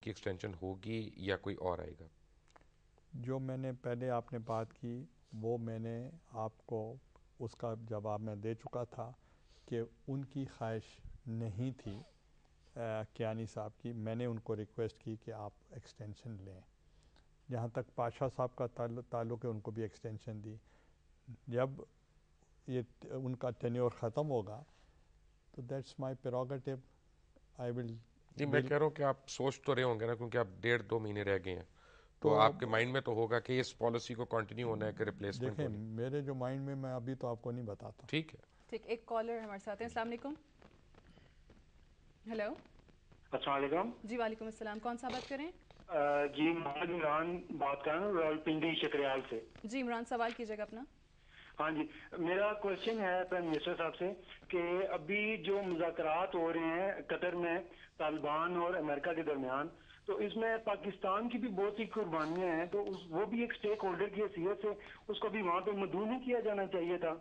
کی ایکسٹینشن ہوگی یا کوئی اور آئے گا؟ جو میں نے پہلے آپ نے بات کی وہ میں نے آپ کو اس کا جواب میں دے چکا تھا کہ ان کی خواہش نہیں تھی کیانی صاحب کی. میں نے ان کو ریکویسٹ کی کہ آپ ایکسٹینشن لیں. جہاں تک پاشا صاحب کا تعلق ہے ان کو بھی ایکسٹینشن دی. جب یہ ان کا ٹینیور ختم ہوگا تو دیٹس مائی پریروگیٹو. آئی ول. جی میں کہہ رہا ہوں کہ آپ سوچ تو رہے ہوں گے نا، کیونکہ آپ 1.5-2 مہینے رہ گئے ہیں، تو تو آپ کے مائنڈ میں تو ہوگا کہ اس پالیسی کو کنٹینیو ہونا ہے کہ ریپلیسمنٹ دیکھیں ہونی. میرے جو مائنڈ میں ابھی تو آپ کو نہیں بتاتا. ٹھیک ہے. ٹھیک، ایک کالر ہمارے ساتھ ہیں. السلام علیکم. ہیلو. السلام علیکم. جی وعلیکم السلام. کون صاحب بات کریں؟ جی محمد عمران بات کر رہا ہوں رائل پنڈی شکریال سے. جی عمران سوال کیجیے گا اپنا. ہاں جی، میرا کوشچن ہے پرائم منسٹر صاحب سے کہ ابھی جو مذاکرات ہو رہے ہیں قطر میں طالبان اور امریکہ کے درمیان، تو اس میں پاکستان کی بھی بہت سی قربانیاں ہیں، تو وہ بھی ایک اسٹیک ہولڈر کی حیثیت سے اس کو بھی وہاں پہ مدعو نہیں کیا جانا چاہیے تھا؟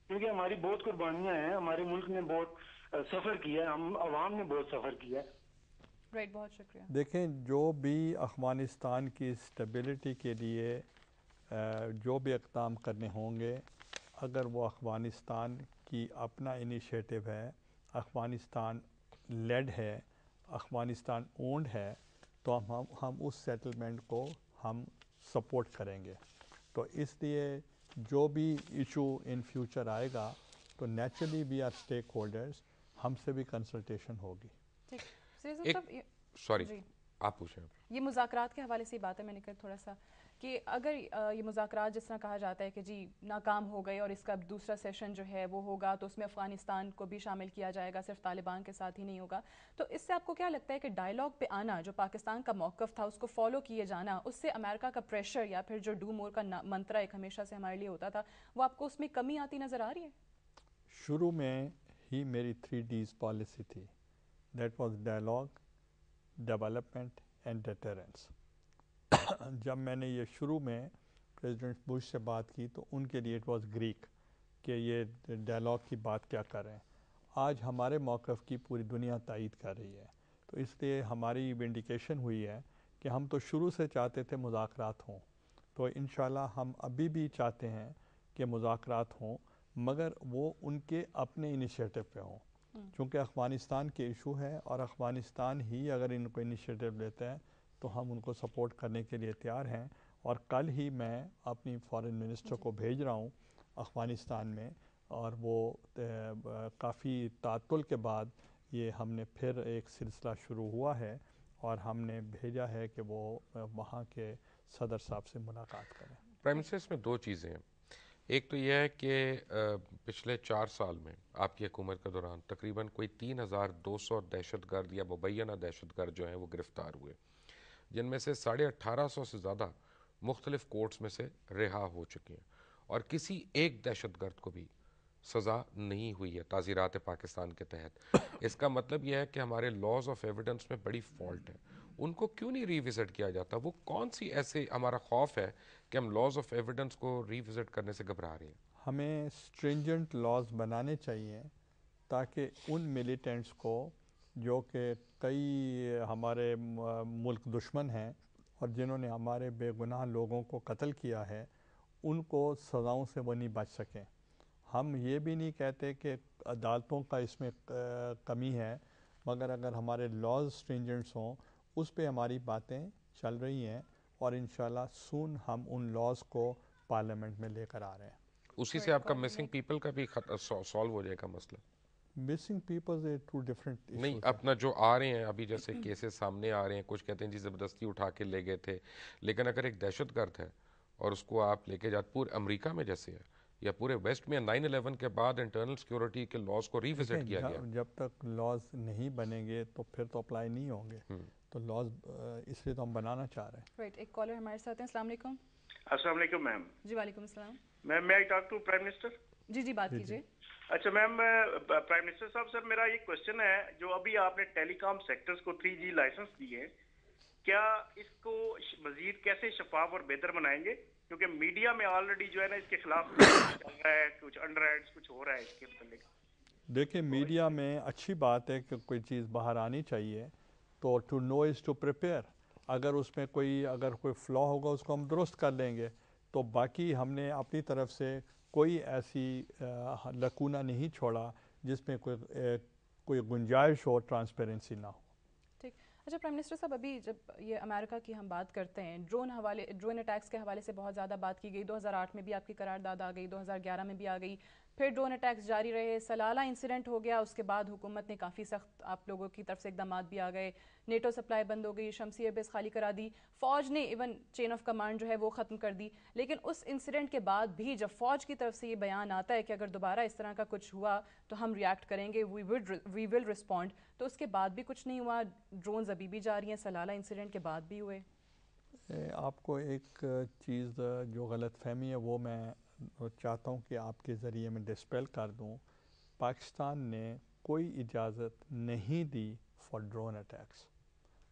کیونکہ ہماری بہت قربانیاں ہیں، ہمارے ملک نے بہت سفر کیا ہے، ہم عوام نے بہت سفر کیا ہے. رائٹ، بہت شکریہ. دیکھیں جو بھی افغانستان کی اسٹیبلٹی کے لیے جو بھی اقدام کرنے ہوں گے، اگر وہ افغانستان کی اپنا انیشیٹو ہے، افغانستان لیڈ ہے، افغانستان اونڈ ہے، تو ہم اس سیٹلمنٹ کو ہم سپورٹ کریں گے. تو اس لیے جو بھی ایشو ان فیوچر آئے گا تو naturally we are stakeholders, ہم سے بھی کنسلٹیشن ہوگی. ٹھیک. سیریز ایک صاحب سوری جی آپ پوچھیں. یہ مذاکرات کے حوالے سے ہی بات ہے. میں نے کہا تھوڑا سا کہ اگر یہ مذاکرات جس طرح کہا جاتا ہے کہ جی ناکام ہو گئے اور اس کا دوسرا سیشن جو ہے وہ ہوگا تو اس میں افغانستان کو بھی شامل کیا جائے گا، صرف طالبان کے ساتھ ہی نہیں ہوگا، تو اس سے آپ کو کیا لگتا ہے کہ ڈائیلاگ پہ آنا، جو پاکستان کا موقف تھا اس کو فالو کیے جانا، اس سے امریکہ کا پریشر یا پھر جو ڈو مور کا منترا ایک ہمیشہ سے ہمارے لیے ہوتا تھا، وہ آپ کو اس میں کمی آتی نظر آ رہی ہے؟ شروع میں ہی میری 3 Ds پالیسی تھی. That was dialogue, development and deterrence. جب میں نے یہ شروع میں پریزیڈنٹ بش سے بات کی تو ان کے لیے اٹ واز گریک کہ یہ ڈائلاگ کی بات کیا کر رہے ہیں. آج ہمارے موقف کی پوری دنیا تائید کر رہی ہے، تو اس لیے ہماری ونڈیکیشن ہوئی ہے کہ ہم تو شروع سے چاہتے تھے مذاکرات ہوں، تو انشاءاللہ ہم ابھی بھی چاہتے ہیں کہ مذاکرات ہوں، مگر وہ ان کے اپنے انیشیٹو پہ ہوں. چونکہ افغانستان کے ایشو ہے اور افغانستان ہی اگر ان کو انیشیٹو لیتا ہے تو ہم ان کو سپورٹ کرنے کے لیے تیار ہیں. اور کل ہی میں اپنی فارن منسٹر کو بھیج رہا ہوں افغانستان میں، اور وہ کافی تعطل کے بعد یہ ہم نے پھر ایک سلسلہ شروع ہوا ہے اور ہم نے بھیجا ہے کہ وہ وہاں کے صدر صاحب سے ملاقات کریں. پرائم منسٹر اس میں 2 چیزیں ہیں. ایک تو یہ ہے کہ پچھلے 4 سال میں آپ کی حکومت کے دوران تقریباً کوئی 3200 دہشت گرد یا مبینہ دہشت گرد جو ہیں وہ گرفتار ہوئے، جن میں سے 1850 سے زیادہ مختلف کورٹس میں سے رہا ہو چکے ہیں، اور کسی ایک دہشت گرد کو بھی سزا نہیں ہوئی ہے تعزیرات پاکستان کے تحت. اس کا مطلب یہ ہے کہ ہمارے لاز آف ایویڈنس میں بڑی فالٹ ہے. ان کو کیوں نہیں ری وزٹ کیا جاتا؟ وہ کون سی ایسے ہمارا خوف ہے کہ ہم لاز آف ایویڈنس کو ری وزٹ کرنے سے گھبرا رہے ہیں؟ ہمیں اسٹرینجنٹ لاز بنانے چاہیے تاکہ ان ملیٹنٹس کو جو کہ کئی ہمارے ملک دشمن ہیں اور جنہوں نے ہمارے بے گناہ لوگوں کو قتل کیا ہے، ان کو سزاؤں سے وہ نہیں بچ سکیں. ہم یہ بھی نہیں کہتے کہ عدالتوں کا اس میں کمی ہے، مگر اگر ہمارے لاز اسٹرینجنٹس ہوں، اس پہ ہماری باتیں چل رہی ہیں اور انشاءاللہ سون ہم ان لاز کو پارلیمنٹ میں لے کر آ رہے ہیں. اسی سے آپ کا مسنگ پیپل کا بھی سالو ہو جائے گا مسئلہ. مسنگ پیپلز ٹو ڈفرینٹ نہیں، ایشوز ہیں. اپنا جو آ رہے ہیں ابھی جیسے کیسز سامنے آ رہے ہیں، کچھ کہتے ہیں جی زبردستی اٹھا کے لے گئے تھے، لیکن اگر ایک دہشت گرد ہے اور اس کو آپ لے کے جاتے پورے امریکہ میں جیسے ہے یا پورے ویسٹ میں 9/11 کے بعد انٹرنل سیکیورٹی کے لاز کو ری وزٹ کیا گیا. جب تک لاز نہیں بنیں گے تو پھر تو اپلائی نہیں ہوں گے، تو لاز اس لیے تو ہم بنانا چاہ رہے ہیں. رائٹ، ایک کالر ہمارے ساتھ ہیں. السلام علیکم. السلام علیکم میم. جی وعلیکم السلام. میم میں ٹاک ٹو پرائم منسٹر. جی بات کیجیے. اچھا میم، پرائم منسٹر صاحب سر میرا یہ کوشچن ہے، جو ابھی آپ نے ٹیلی کام سیکٹرز کو 3G لائسنس دیے، کیا اس کو مزید کیسے شفاف اور بہتر بنائیں گے؟ کیونکہ میڈیا میں آلریڈی جو ہے نا اس کے خلاف چل رہا ہے، کچھ انڈر ایڈس کچھ ہو رہا ہے اس کے متعلق. دیکھیں میڈیا میں اچھی بات ہے کہ کوئی چیز باہر آنی چاہیے، تو to know is to prepare. اگر اس میں اگر کوئی فلا ہوگا اس کو ہم درست کر لیں گے. تو باقی ہم نے اپنی طرف سے کوئی ایسی لکونہ نہیں چھوڑا جس میں کوئی گنجائش ہو ٹرانسپیرنسی نہ ہو. ٹھیک. اچھا پرائم منسٹر صاحب، ابھی جب یہ امریکہ کی ہم بات کرتے ہیں، ڈرون اٹیکس کے حوالے سے بہت زیادہ بات کی گئی. 2008 میں بھی آپ کی قرارداد آ گئی، 2011 میں بھی آ گئی، پھر ڈرون اٹیکس جاری رہے. سلالہ انسیڈنٹ ہو گیا، اس کے بعد حکومت نے کافی سخت آپ لوگوں کی طرف سے اقدامات بھی آ گئے. نیٹو سپلائی بند ہو گئی، شمسی ایئر بیس خالی کرا دی، فوج نے ایون چین آف کمانڈ جو ہے وہ ختم کر دی. لیکن اس انسیڈنٹ کے بعد بھی جب فوج کی طرف سے یہ بیان آتا ہے کہ اگر دوبارہ اس طرح کا کچھ ہوا تو ہم ریئیکٹ کریں گے، وی ول رسپونڈ، تو اس کے بعد بھی کچھ نہیں ہوا. ڈرونز ابھی بھی جاری ہیں، سلالہ انسیڈنٹ کے بعد بھی ہوئے. آپ کو ایک چیز جو غلط فہمی ہے وہ میں چاہتا ہوں کہ آپ کے ذریعے میں ڈسپیل کر دوں. پاکستان نے کوئی اجازت نہیں دی فار ڈرون اٹیکس،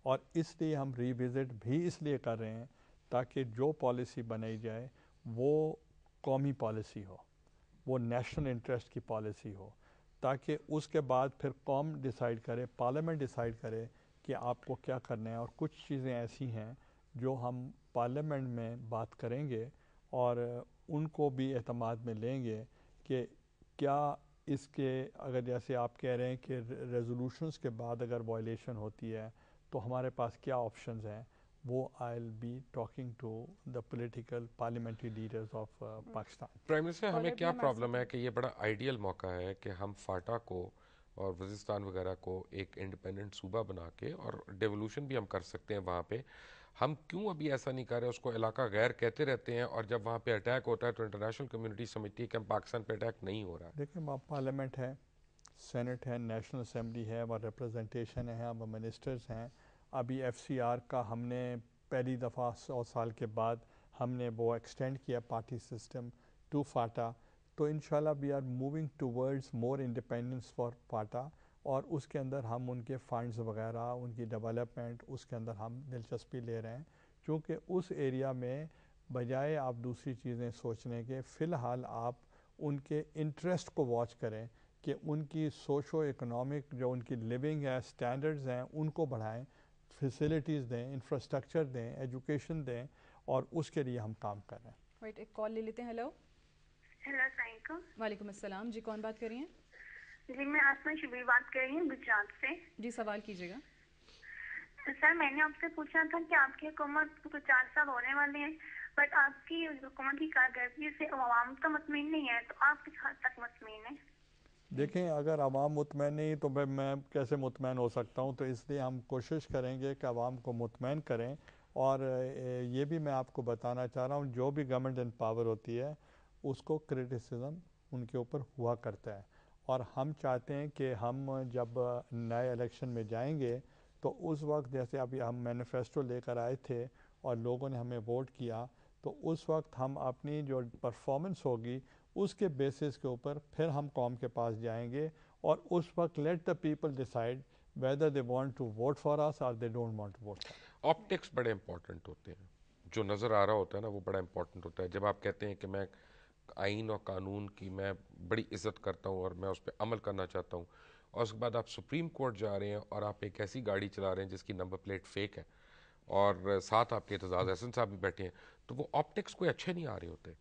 اور اس لیے ہم ریوزٹ بھی اس لیے کر رہے ہیں تاکہ جو پالیسی بنائی جائے وہ قومی پالیسی ہو، وہ نیشنل انٹرسٹ کی پالیسی ہو، تاکہ اس کے بعد پھر قوم ڈیسائیڈ کرے، پارلیمنٹ ڈیسائیڈ کرے کہ آپ کو کیا کرنا ہے. اور کچھ چیزیں ایسی ہیں جو ہم پارلیمنٹ میں بات کریں گے اور ان کو بھی اعتماد میں لیں گے کہ کیا اس کے، اگر جیسے آپ کہہ رہے ہیں کہ ریزولوشنز کے بعد اگر وائلیشن ہوتی ہے تو ہمارے پاس کیا آپشنز ہیں. وہ I will be talking to the political parliamentary leaders of Pakistan. Prime minister, ہمیں کیا پرابلم ہے کہ یہ بڑا آئیڈیل موقع ہے کہ ہم فاٹا کو اور وزیرستان وغیرہ کو ایک انڈیپینڈنٹ صوبہ بنا کے، اور ڈیولوشن بھی ہم کر سکتے ہیں وہاں پہ. ہم کیوں ابھی ایسا نہیں کر رہے؟ اس کو علاقہ غیر کہتے رہتے ہیں، اور جب وہاں پہ اٹیک ہوتا ہے تو انٹرنیشنل کمیونٹی سمجھتی ہے کہ ہم پاکستان پہ اٹیک نہیں ہو رہا ہے. دیکھیں وہاں پارلیمنٹ ہے، سینٹ ہے، نیشنل اسمبلی ہے، وہاں ریپرزنٹیشن ہے، وہاں منسٹرز ہیں. ابھی ایف سی آر کا ہم نے پہلی دفعہ 100 سال کے بعد ہم نے وہ ایکسٹینڈ کیا پارٹی سسٹم ٹو فاٹا. تو انشاءاللہ we are moving towards more independence for FATA, اور اس کے اندر ہم ان کے فنڈز وغیرہ، ان کی ڈیولپمنٹ، اس کے اندر ہم دلچسپی لے رہے ہیں. چونکہ اس ایریا میں بجائے آپ دوسری چیزیں سوچنے کے، فی الحال آپ ان کے انٹرسٹ کو واچ کریں کہ ان کی سوشو اکنامک جو ان کی لیونگ ہے، سٹینڈرڈز ہیں، ان کو بڑھائیں، فیسلٹیز دیں، انفراسٹرکچر دیں، ایجوکیشن دیں، اور اس کے لیے ہم کام کر رہے ہیں. وائٹ ایک کال لے لیتے ہیں. ہیلو. ہیلو، السلام علیکم. وعلیکم السلام. جی کون بات کر رہی ہیں؟ جی میں آسما شبیر بات کر رہی ہوں گجرات سے. جی سوال کیجیے گا. سر میں نے آپ سے پوچھا تھا کہ آپ کی حکومت کو 4 سال ہونے والے ہیں، بٹ آپ کی حکومت کی کارکردگی سے عوام تو مطمئن نہیں ہے، تو آپ کس حد تک مطمئن ہیں؟ دیکھیں اگر عوام مطمئن نہیں تو میں کیسے مطمئن ہو سکتا ہوں. تو اس لیے ہم کوشش کریں گے کہ عوام کو مطمئن کریں. اور یہ بھی میں آپ کو بتانا چاہ رہا ہوں، جو بھی گورنمنٹ ان پاور ہوتی ہے اس کو کرٹیسزم ان کے اوپر ہوا کرتا ہے. اور ہم چاہتے ہیں کہ ہم جب نئے الیکشن میں جائیں گے تو اس وقت، جیسے ابھی ہم مینیفیسٹو لے کر آئے تھے اور لوگوں نے ہمیں ووٹ کیا، تو اس وقت ہم اپنی جو پرفارمنس ہوگی اس کے بیسس کے اوپر پھر ہم قوم کے پاس جائیں گے، اور اس وقت let the people decide whether they want to vote for us or they don't want to vote for. Optics بڑے امپورٹنٹ ہوتے ہیں، جو نظر آ رہا ہوتا ہے نا وہ بڑا امپورٹنٹ ہوتا ہے. جب آپ کہتے ہیں کہ میں آئین اور قانون کی میں بڑی عزت کرتا ہوں اور میں اس پہ عمل کرنا چاہتا ہوں، اور اس کے بعد آپ سپریم کورٹ جا رہے ہیں اور آپ ایک ایسی گاڑی چلا رہے ہیں جس کی نمبر پلیٹ فیک ہے، اور ساتھ آپ کے اعتزاز احسن صاحب بھی بیٹھے ہیں، تو وہ آپٹکس کوئی اچھے نہیں آ رہے ہوتے.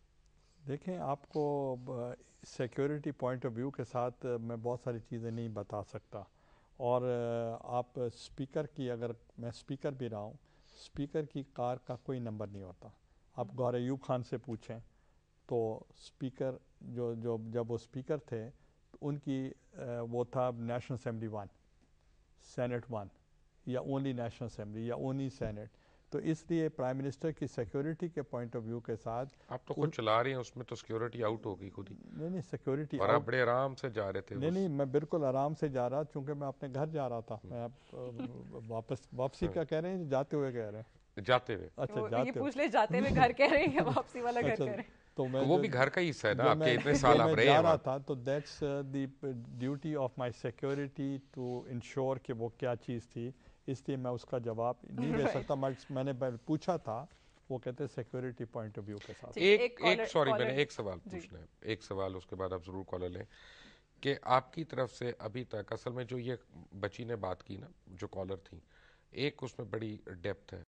دیکھیں آپ کو سیکیورٹی پوائنٹ آف ویو کے ساتھ میں بہت ساری چیزیں نہیں بتا سکتا. اور آپ اسپیکر کی، اگر میں اسپیکر بھی رہا ہوں، اسپیکر کی کار کا کوئی نمبر نہیں ہوتا. آپ گور ایوب خان سے پوچھیں تو اسپیکر جب وہ اسپیکر تھے تو ان کی وہ تھا نیشنل اسمبلی 1، سینٹ 1، یا اونلی نیشنل اسمبلی یا اونلی سینٹ. تو اس لیے پرائم منسٹر کی سیکیورٹی کے پوائنٹ آف ویو کے ساتھ آپ تو خود چلا رہے ہیں، اس میں تو سیکیورٹی آؤٹ ہو گئی خود ہی. نہیں سیکیورٹی، اور آپ بڑے آرام سے جا رہے تھے. نہیں میں بالکل آرام سے جا رہا، چونکہ میں اپنے گھر جا رہا تھا. میں واپسی کا کہہ رہے ہیں، جاتے ہوئے کہہ رہے ہیں؟ جاتے ہوئے. اچھا یہ جاتے پوچھ لے جاتے ہوئے گھر کہہ رہے ہیں یا واپسی والا گھر کہہ رہے ہیں؟ تو میں وہ بھی گھر کا ہی حصہ ہے نا، آپ کے اتنے سال آپ میں رہے جا ہیں رہا تھا. تو that's the duty of my security to ensure کہ وہ کیا چیز تھی. اس لیے میں اس کا جواب نہیں دے سکتا. میں نے پوچھا تھا، وہ کہتے ہیں سیکیورٹی پوائنٹ آف ویو کے ساتھ. سوری میں نے ایک سوال پوچھنا ہے، ایک سوال، اس کے بعد آپ ضرور کالر لیں. کہ آپ کی طرف سے ابھی تک، اصل میں جو یہ بچی نے بات کی نا، جو کالر تھیں، ایک اس میں بڑی ڈیپتھ ہے.